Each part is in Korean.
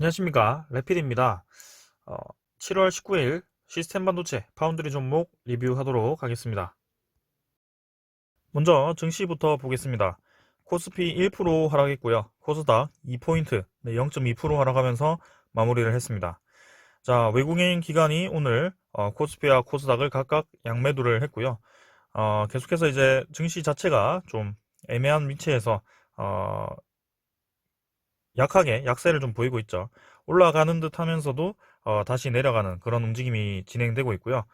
안녕하십니까, 레필입니다. 어, 7월 19일 시스템 반도체 파운드리 종목 리뷰하도록 하겠습니다. 먼저 증시부터 보겠습니다. 코스피 1% 하락했고요. 코스닥 2포인트, 0.2% 하락하면서 마무리를 했습니다. 자, 외국인 기관이 오늘 코스피와 코스닥을 각각 양매도를 했고요. 계속해서 이제 증시 자체가 좀 애매한 위치에서 약하게 약세를 좀 보이고 있죠. 올라가는 듯 하면서도 다시 내려가는 그런 움직임이 진행되고 있고요.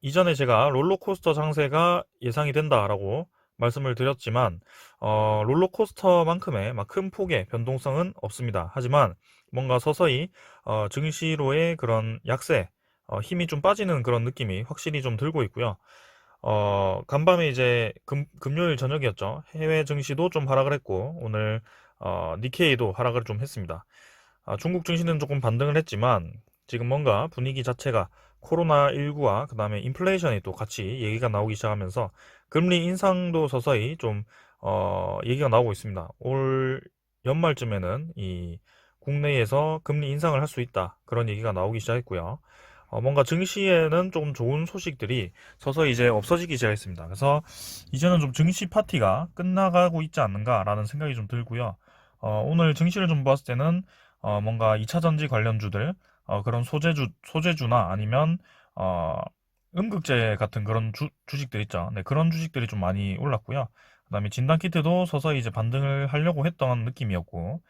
이전에 제가 롤러코스터 장세가 예상이 된다라고 말씀을 드렸지만 롤러코스터만큼의 막 큰 폭의 변동성은 없습니다. 하지만 뭔가 서서히 증시로의 그런 약세, 힘이 좀 빠지는 그런 느낌이 확실히 좀 들고 있고요. 간밤에 이제 금요일 저녁이었죠. 해외 증시도 좀 하락을 했고 오늘 니케이도 하락을 좀 했습니다. 중국 증시는 조금 반등을 했지만 지금 뭔가 분위기 자체가 코로나19와 그 다음에 인플레이션이 또 같이 얘기가 나오기 시작하면서 금리 인상도 서서히 좀 얘기가 나오고 있습니다. 올 연말쯤에는 이 국내에서 금리 인상을 할 수 있다, 그런 얘기가 나오기 시작했고요. 뭔가 증시에는 좀 좋은 소식들이 서서히 이제 없어지기 시작했습니다. 그래서 이제는 좀 증시 파티가 끝나가고 있지 않는가라는 생각이 좀 들고요. 오늘 증시를 좀 봤을 때는 뭔가 2차 전지 관련주들, 그런 소재주나 아니면 음극재 같은 그런 주식들 있죠. 네, 그런 주식들이 좀 많이 올랐고요. 그다음에 진단키트도 서서히 이제 반등을 하려고 했던 느낌이었고,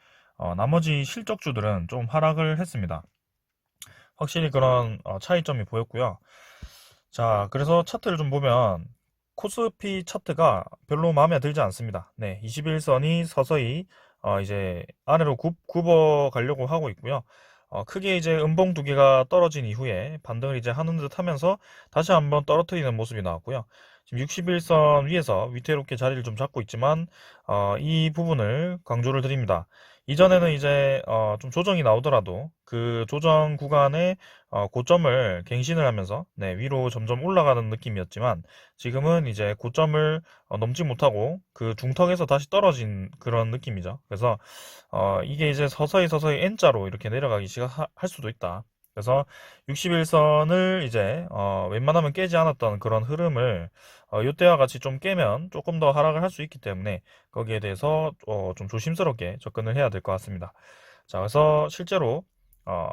나머지 실적주들은 좀 하락을 했습니다. 확실히 그런 차이점이 보였고요. 자, 그래서 차트를 좀 보면 코스피 차트가 별로 마음에 들지 않습니다. 네, 21선이 서서히 이제 아래로 굽어 가려고 하고 있고요. 크게 이제 음봉 두 개가 떨어진 이후에 반등을 이제 하는 듯 하면서 다시 한번 떨어뜨리는 모습이 나왔고요. 지금 61선 위에서 위태롭게 자리를 좀 잡고 있지만 이 부분을 강조를 드립니다. 이전에는 이제 좀 조정이 나오더라도 그 조정 구간에 고점을 갱신을 하면서 네, 위로 점점 올라가는 느낌이었지만 지금은 이제 고점을 넘지 못하고 그 중턱에서 다시 떨어진 그런 느낌이죠. 그래서 이게 이제 서서히 서서히 N자로 이렇게 내려가기 시작할 수도 있다. 그래서 61선을 이제 웬만하면 깨지 않았던 그런 흐름을 이때와 같이 좀 깨면 조금 더 하락을 할 수 있기 때문에 거기에 대해서 좀 조심스럽게 접근을 해야 될 것 같습니다. 자, 그래서 실제로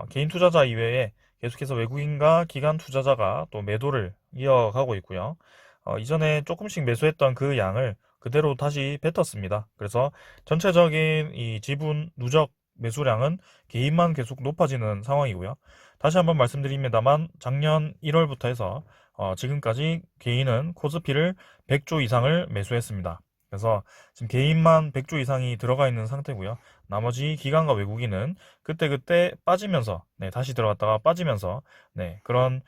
개인 투자자 이외에 계속해서 외국인과 기관 투자자가 또 매도를 이어가고 있고요. 이전에 조금씩 매수했던 그 양을 그대로 다시 뱉었습니다. 그래서 전체적인 이 지분 누적 매수량은 개인만 계속 높아지는 상황이고요. 다시 한번 말씀드립니다만 작년 1월부터 해서 지금까지 개인은 코스피를 100조 이상을 매수했습니다. 그래서 지금 개인만 100조 이상이 들어가 있는 상태고요. 나머지 기관과 외국인은 그때그때 빠지면서 네, 다시 들어갔다가 빠지면서 네, 그런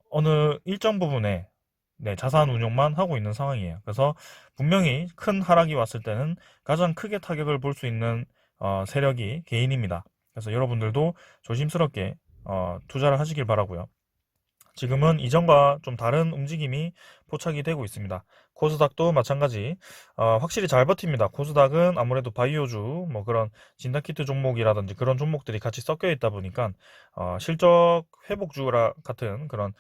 어느 일정 부분에 네, 자산 운용만 하고 있는 상황이에요. 그래서 분명히 큰 하락이 왔을 때는 가장 크게 타격을 볼 수 있는 세력이 개인입니다. 그래서 여러분들도 조심스럽게 투자를 하시길 바라고요. 지금은 이전과 좀 다른 움직임이 포착이 되고 있습니다. 코스닥도 마찬가지. 확실히 잘 버팁니다. 코스닥은 아무래도 바이오주, 뭐 그런 진단키트 종목이라든지 그런 종목들이 같이 섞여 있다 보니까 실적 회복주라 같은 그런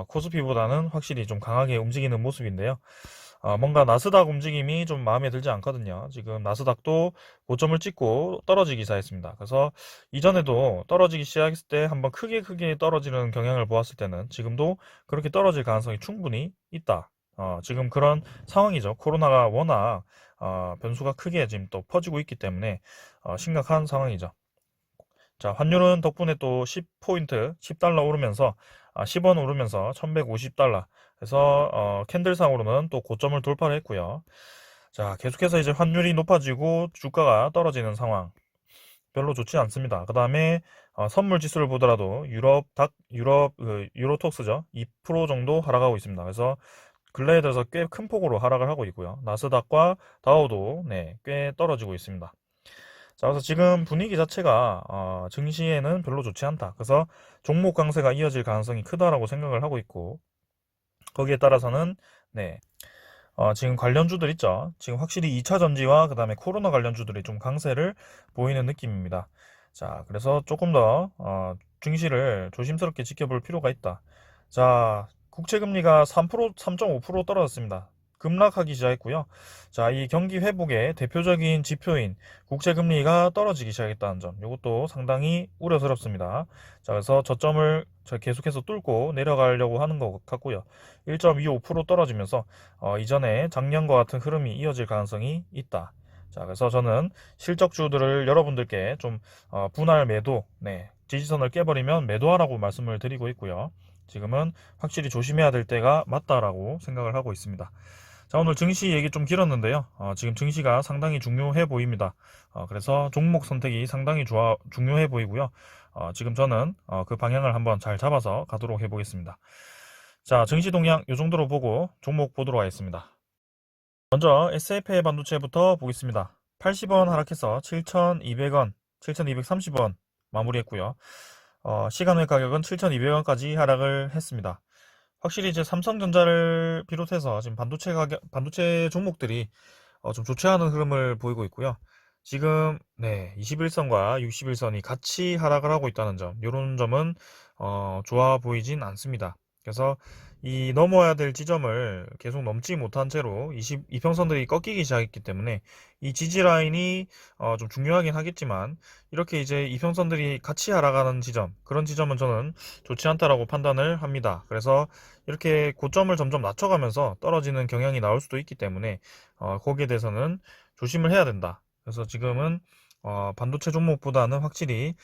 코스피보다는 확실히 좀 강하게 움직이는 모습인데요. 뭔가 나스닥 움직임이 좀 마음에 들지 않거든요. 지금 나스닥도 고점을 찍고 떨어지기 시작했습니다. 그래서 이전에도 떨어지기 시작했을 때 한번 크게 떨어지는 경향을 보았을 때는 지금도 그렇게 떨어질 가능성이 충분히 있다. 지금 그런 상황이죠. 코로나가 워낙 변수가 크게 지금 또 퍼지고 있기 때문에 심각한 상황이죠. 자, 환율은 덕분에 또 10포인트, 10달러 오르면서 10원 오르면서 1150달러. 그래서 캔들상으로는 또 고점을 돌파를 했고요. 자, 계속해서 이제 환율이 높아지고 주가가 떨어지는 상황. 별로 좋지 않습니다. 그 다음에 선물 지수를 보더라도 유럽 유로톡스죠. 2% 정도 하락하고 있습니다. 그래서 근래에 들어서 꽤 큰 폭으로 하락을 하고 있고요. 나스닥과 다우도 네, 꽤 떨어지고 있습니다. 자, 그래서 지금 분위기 자체가 증시에는 별로 좋지 않다. 그래서 종목 강세가 이어질 가능성이 크다라고 생각을 하고 있고 거기에 따라서는 네, 지금 관련주들 있죠. 지금 확실히 2차 전지와 그 다음에 코로나 관련주들이 좀 강세를 보이는 느낌입니다. 자, 그래서 조금 더 증시를 조심스럽게 지켜볼 필요가 있다. 자, 국채금리가 3%, 3.5% 떨어졌습니다. 급락하기 시작했고요. 자, 이 경기 회복의 대표적인 지표인 국채금리가 떨어지기 시작했다는 점, 이것도 상당히 우려스럽습니다. 자, 그래서 저점을 계속해서 뚫고 내려가려고 하는 것 같고요. 1.25% 떨어지면서 이전에 작년과 같은 흐름이 이어질 가능성이 있다. 자, 그래서 저는 실적주들을 여러분들께 좀 분할 매도, 네, 지지선을 깨버리면 매도하라고 말씀을 드리고 있고요. 지금은 확실히 조심해야 될 때가 맞다라고 생각을 하고 있습니다. 자, 오늘 증시 얘기 좀 길었는데요. 지금 증시가 상당히 중요해 보입니다. 그래서 종목 선택이 상당히 중요해 보이고요. 지금 저는 그 방향을 한번 잘 잡아서 가도록 해보겠습니다. 자, 증시 동향 이 정도로 보고 종목 보도록 하겠습니다. 먼저 SFA 반도체부터 보겠습니다. 80원 하락해서 7,200원, 7,230원 마무리했고요. 시간외 가격은 7,200원까지 하락을 했습니다. 확실히 이제 삼성전자를 비롯해서 지금 반도체 종목들이 좀 좋지 않은 흐름을 보이고 있고요. 지금 네, 21선과 61선이 같이 하락을 하고 있다는 점, 이런 점은 좋아 보이진 않습니다. 그래서 이 넘어야 될 지점을 계속 넘지 못한 채로 이평선들이 꺾이기 시작했기 때문에 이 지지 라인이 좀 중요하긴 하겠지만, 이렇게 이제 이평선들이 같이 하락하는 지점, 그런 지점은 저는 좋지 않다라고 판단을 합니다. 그래서 이렇게 고점을 점점 낮춰가면서 떨어지는 경향이 나올 수도 있기 때문에 거기에 대해서는 조심을 해야 된다. 그래서 지금은 반도체 종목보다는 확실히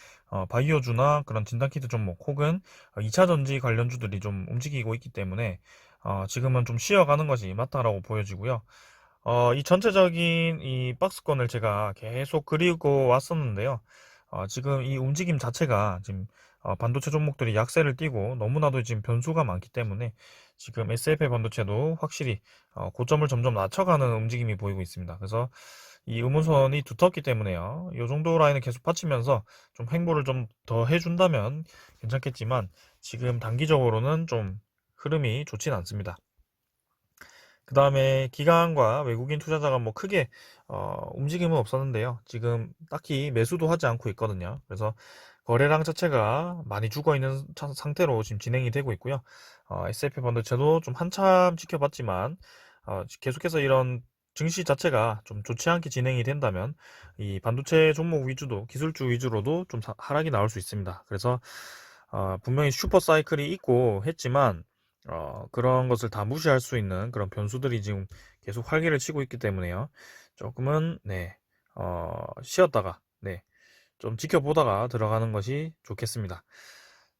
바이오주나 그런 진단키트 종목 혹은 2차전지 관련주들이 좀 움직이고 있기 때문에 지금은 좀 쉬어가는 것이 맞다라고 보여지고요. 이 전체적인 이 박스권을 제가 계속 그리고 왔었는데요. 지금 이 움직임 자체가 지금 반도체 종목들이 약세를 띠고 너무나도 지금 변수가 많기 때문에 지금 SFA 반도체도 확실히 고점을 점점 낮춰가는 움직임이 보이고 있습니다. 그래서 이 음무선이 두텁기 때문에요. 이 정도 라인을 계속 받치면서 좀 횡보를 좀 더 해준다면 괜찮겠지만 지금 단기적으로는 좀 흐름이 좋진 않습니다. 그 다음에 기관과 외국인 투자자가 뭐 크게 움직임은 없었는데요. 지금 딱히 매수도 하지 않고 있거든요. 그래서 거래량 자체가 많이 죽어 있는 상태로 지금 진행이 되고 있고요. S&P 반도체도 좀 한참 지켜봤지만 계속해서 이런 증시 자체가 좀 좋지 않게 진행이 된다면 이 반도체 종목 위주도 기술주 위주로도 좀 하락이 나올 수 있습니다. 그래서 분명히 슈퍼 사이클이 있고 했지만 그런 것을 다 무시할 수 있는 그런 변수들이 지금 계속 활개를 치고 있기 때문에요. 조금은 네, 쉬었다가 네, 좀 지켜보다가 들어가는 것이 좋겠습니다.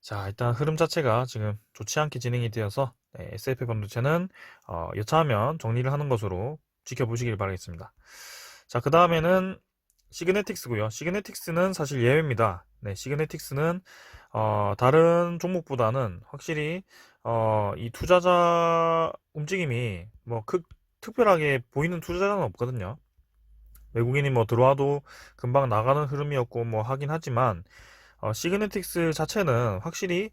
자, 일단 흐름 자체가 지금 좋지 않게 진행이 되어서 네, SFP 반도체는 여차하면 정리를 하는 것으로 지켜보시길 바라겠습니다. 자, 그 다음에는 시그네틱스고요. 시그네틱스는 사실 예외입니다. 네, 시그네틱스는 다른 종목보다는 확실히 이 투자자 움직임이 뭐 특별하게 보이는 투자자는 없거든요. 외국인이 뭐 들어와도 금방 나가는 흐름이었고 뭐 하긴 하지만 시그네틱스 자체는 확실히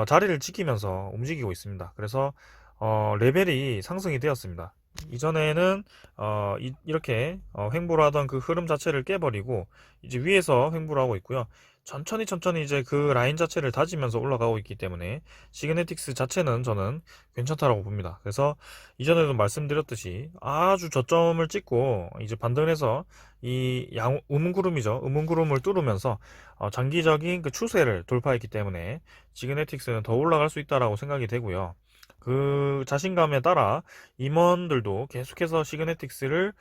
자리를 지키면서 움직이고 있습니다. 그래서 레벨이 상승이 되었습니다. 이전에는 이렇게 횡보를 하던 그 흐름 자체를 깨버리고 이제 위에서 횡보를 하고 있고요. 천천히 이제 그 라인 자체를 다지면서 올라가고 있기 때문에 시그네틱스 자체는 저는 괜찮다라고 봅니다. 그래서 이전에도 말씀드렸듯이 아주 저점을 찍고 이제 반등을 해서 이 음운구름이죠. 음운구름을 뚫으면서 장기적인 그 추세를 돌파했기 때문에 시그네틱스는 더 올라갈 수 있다라고 생각이 되고요. 그 자신감에 따라 임원들도 계속해서 시그네틱스를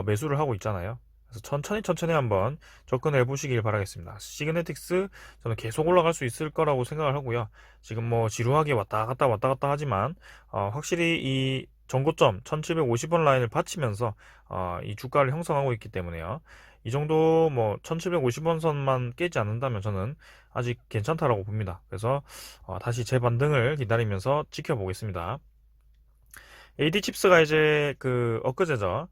매수를 하고 있잖아요. 그래서 천천히 한번 접근해 보시길 바라겠습니다. 시그네틱스 저는 계속 올라갈 수 있을 거라고 생각을 하고요. 지금 뭐 지루하게 왔다 갔다 하지만 확실히 이 전고점 1750원 라인을 받치면서 이 주가를 형성하고 있기 때문에요. 이 정도 뭐 1750원 선만 깨지 않는다면 저는 아직 괜찮다라고 봅니다. 그래서 다시 재반등을 기다리면서 지켜보겠습니다. AD칩스가 이제 그 엊그제죠.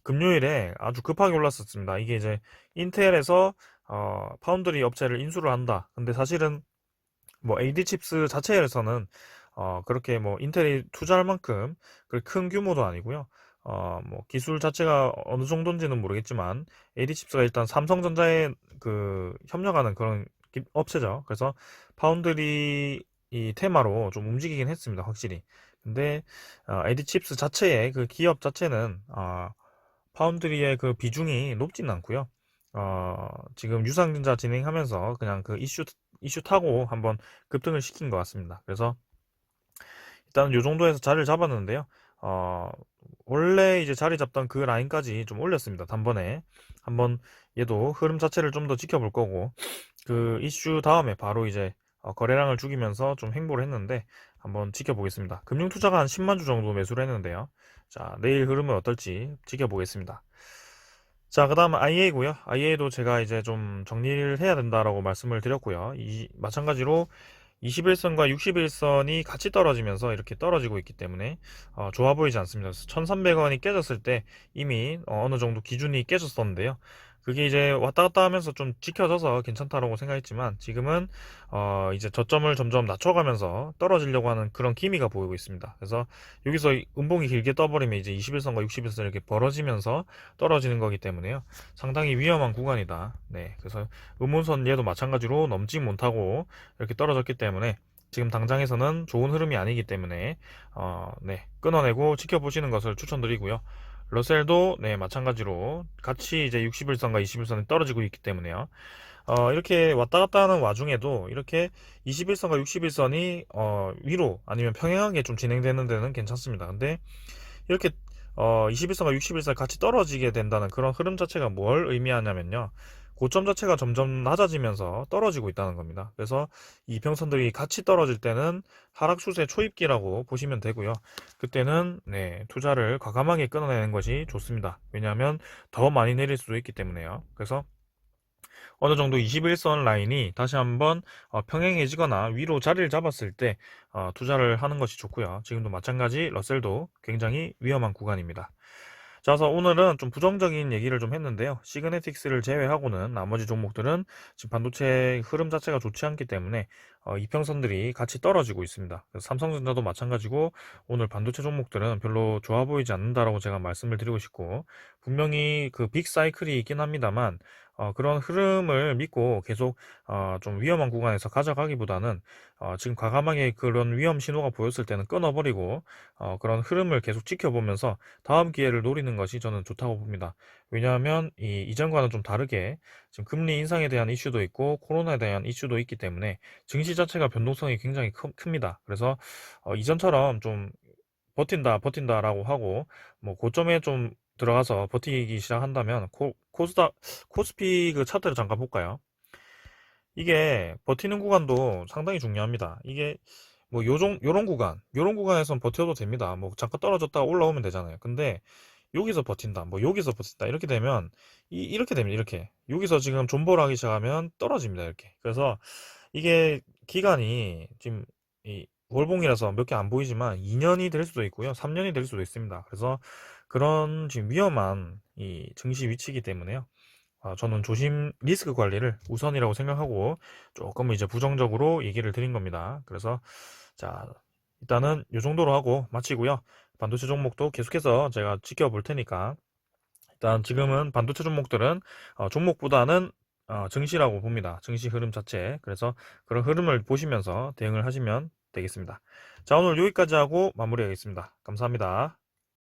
금요일에 아주 급하게 올랐었습니다. 이게 이제 인텔에서 파운드리 업체를 인수를 한다. 근데 사실은 뭐 AD칩스 자체에서는 그렇게 뭐 인텔이 투자할 만큼 큰 규모도 아니고요. 뭐 기술 자체가 어느 정도인지는 모르겠지만 AD칩스가 일단 삼성전자에 그 협력하는 그런 업체죠. 그래서 파운드리 이 테마로 좀 움직이긴 했습니다. 확실히. 근데 AD칩스 자체의 그 기업 자체는 파운드리의 그 비중이 높지는 않고요. 지금 유상증자 진행하면서 그냥 그 이슈 타고 한번 급등을 시킨 것 같습니다. 그래서 일단 요 정도에서 자리를 잡았는데요. 어, 원래 이제 자리 잡던 그 라인까지 좀 올렸습니다. 단번에 한번 얘도 흐름 자체를 좀 더 지켜볼 거고, 그 이슈 다음에 바로 이제 거래량을 죽이면서 좀 횡보를 했는데 한번 지켜보겠습니다. 금융투자가 한 10만 주 정도 매수를 했는데요. 자, 내일 흐름은 어떨지 지켜보겠습니다. 자, 그 다음 IA고요. IA도 제가 이제 좀 정리를 해야 된다라고 말씀을 드렸고요. 마찬가지로 21선과 61선이 같이 떨어지면서 이렇게 떨어지고 있기 때문에 좋아 보이지 않습니다. 1300원이 깨졌을 때 이미 어느 정도 기준이 깨졌었는데요. 그게 이제 왔다 갔다 하면서 좀 지켜져서 괜찮다라고 생각했지만 지금은 이제 저점을 점점 낮춰가면서 떨어지려고 하는 그런 기미가 보이고 있습니다. 그래서 여기서 음봉이 길게 떠버리면 이제 21선과 61선 이렇게 벌어지면서 떨어지는 거기 때문에요. 상당히 위험한 구간이다. 네, 그래서 음운선 얘도 마찬가지로 넘지 못하고 이렇게 떨어졌기 때문에 지금 당장에서는 좋은 흐름이 아니기 때문에 네, 끊어내고 지켜보시는 것을 추천드리고요. 러셀도 네, 마찬가지로 같이 이제 61선과 21선이 떨어지고 있기 때문에요. 이렇게 왔다 갔다 하는 와중에도 이렇게 21선과 61선이 위로 아니면 평행하게 좀 진행되는 데는 괜찮습니다. 근데 이렇게 21선과 61선 같이 떨어지게 된다는 그런 흐름 자체가 뭘 의미하냐면요. 고점 자체가 점점 낮아지면서 떨어지고 있다는 겁니다. 그래서 이 평선들이 같이 떨어질 때는 하락 추세 초입기라고 보시면 되고요. 그때는 네, 투자를 과감하게 끊어내는 것이 좋습니다. 왜냐하면 더 많이 내릴 수도 있기 때문에요. 그래서 어느 정도 21선 라인이 다시 한번 평행해지거나 위로 자리를 잡았을 때 투자를 하는 것이 좋고요. 지금도 마찬가지 러셀도 굉장히 위험한 구간입니다. 자, 그래서 오늘은 좀 부정적인 얘기를 좀 했는데요. 시그네틱스를 제외하고는 나머지 종목들은 지금 반도체 흐름 자체가 좋지 않기 때문에 이평선들이 같이 떨어지고 있습니다. 그래서 삼성전자도 마찬가지고 오늘 반도체 종목들은 별로 좋아 보이지 않는다라고 제가 말씀을 드리고 싶고, 분명히 그 빅 사이클이 있긴 합니다만 그런 흐름을 믿고 계속 좀 위험한 구간에서 가져가기보다는 지금 과감하게 그런 위험 신호가 보였을 때는 끊어버리고 그런 흐름을 계속 지켜보면서 다음 기회를 노리는 것이 저는 좋다고 봅니다. 왜냐하면 이전과는 좀 다르게 지금 금리 인상에 대한 이슈도 있고 코로나에 대한 이슈도 있기 때문에 증시 자체가 변동성이 굉장히 큽니다. 그래서 이전처럼 좀 버틴다라고 하고 뭐 고점에 좀 들어가서 버티기 시작한다면 코스피 그 차트를 잠깐 볼까요? 이게 버티는 구간도 상당히 중요합니다. 이게 뭐 요런 구간에선 버텨도 됩니다. 뭐 잠깐 떨어졌다가 올라오면 되잖아요. 근데 여기서 버틴다, 뭐 여기서 버틴다 이렇게 되면 이렇게 됩니다. 이렇게 여기서 지금 존버를 하기 시작하면 떨어집니다. 이렇게. 그래서 이게 기간이 지금 이 월봉이라서 몇 개 안 보이지만 2년이 될 수도 있고요. 3년이 될 수도 있습니다. 그래서 그런 지금 위험한 이 증시 위치이기 때문에요. 저는 조심 리스크 관리를 우선이라고 생각하고 조금 이제 부정적으로 얘기를 드린 겁니다. 그래서 자, 일단은 이 정도로 하고 마치고요. 반도체 종목도 계속해서 제가 지켜볼 테니까 일단 지금은 반도체 종목들은 종목보다는 증시라고 봅니다. 증시 흐름 자체. 그래서 그런 흐름을 보시면서 대응을 하시면 되겠습니다. 자, 오늘 여기까지 하고 마무리하겠습니다. 감사합니다.